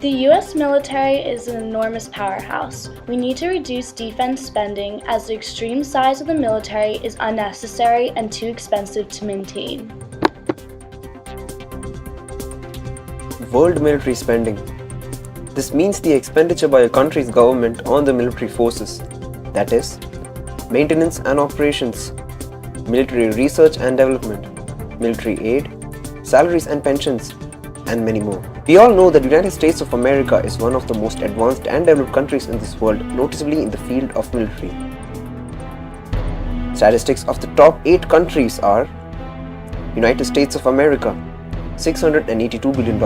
The U.S. military is an enormous powerhouse. We need to reduce defense spending as the extreme size of the military is unnecessary and too expensive to maintain. World military spending. This means the expenditure by a country's government on the military forces, that is, maintenance and operations, military research and development, military aid, salaries and pensions, and many more. We all know that the United States of America is one of the most advanced and developed countries in this world, noticeably in the field of military. Statistics of the top 8 countries are: United States of America, $682 billion.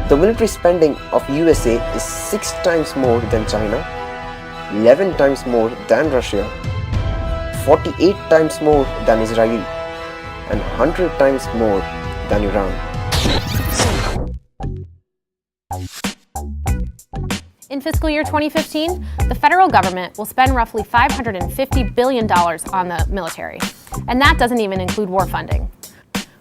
The military spending of USA is 6 times more than China, 11 times more than Russia, 48 times more than Israel, and 100 times more than Iran. In fiscal year 2015, the federal government will spend roughly $550 billion on the military, and that doesn't even include war funding.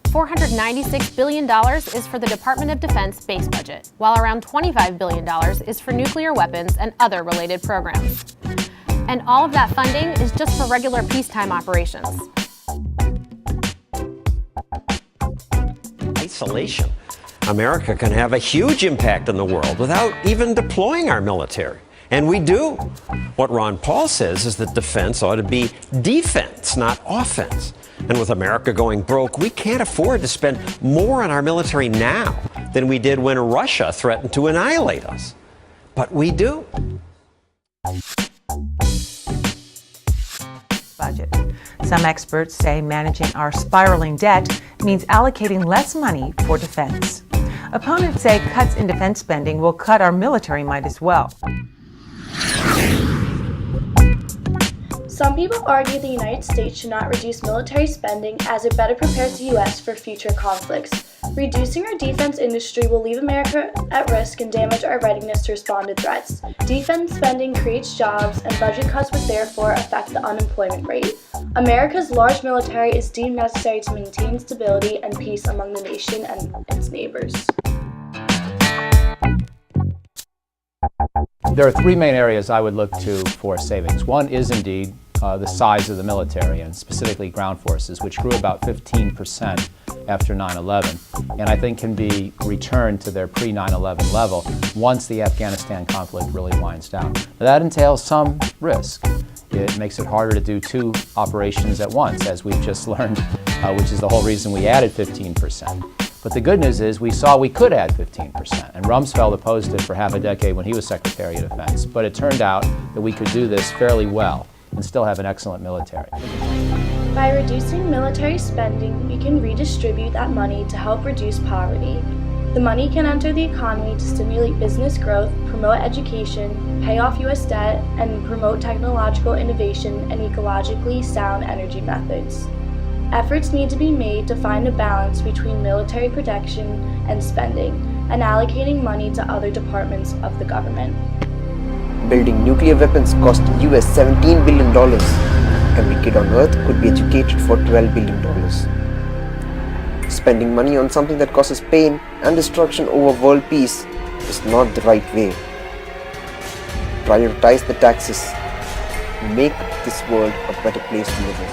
$496 billion is for the Department of Defense base budget, while around $25 billion is for nuclear weapons and other related programs. And all of that funding is just for regular peacetime operations. Isolation. America can have a huge impact in the world without even deploying our military. And we do. What Ron Paul says is that defense ought to be defense, not offense. And with America going broke, we can't afford to spend more on our military now than we did when Russia threatened to annihilate us. But we do. Budget. Some experts say managing our spiraling debt means allocating less money for defense. Opponents say cuts in defense spending will cut our military might as well. Some people argue the United States should not reduce military spending as it better prepares the U.S. for future conflicts. Reducing our defense industry will leave America at risk and damage our readiness to respond to threats. Defense spending creates jobs, and budget cuts would therefore affect the unemployment rate. America's large military is deemed necessary to maintain stability and peace among the nation and its neighbors. There are 3 main areas I would look to for savings. One is indeed the size of the military, and specifically ground forces, which grew about 15% after 9/11, and I think can be returned to their pre-9/11 level once the Afghanistan conflict really winds down. Now, that entails some risk. It makes it harder to do 2 operations at once, as we've just learned, which is the whole reason we added 15%. But the good news is we saw we could add 15%, and Rumsfeld opposed it for half a decade when he was Secretary of Defense. But it turned out that we could do this fairly well and still have an excellent military. By reducing military spending, we can redistribute that money to help reduce poverty. The money can enter the economy to stimulate business growth, promote education, pay off U.S. debt, and promote technological innovation and ecologically sound energy methods. Efforts need to be made to find a balance between military protection and spending, and allocating money to other departments of the government. Building nuclear weapons cost US $17 billion. Every kid on Earth could be educated for $12 billion. Spending money on something that causes pain and destruction over world peace is not the right way. Prioritize the taxes. Make this world a better place to live in.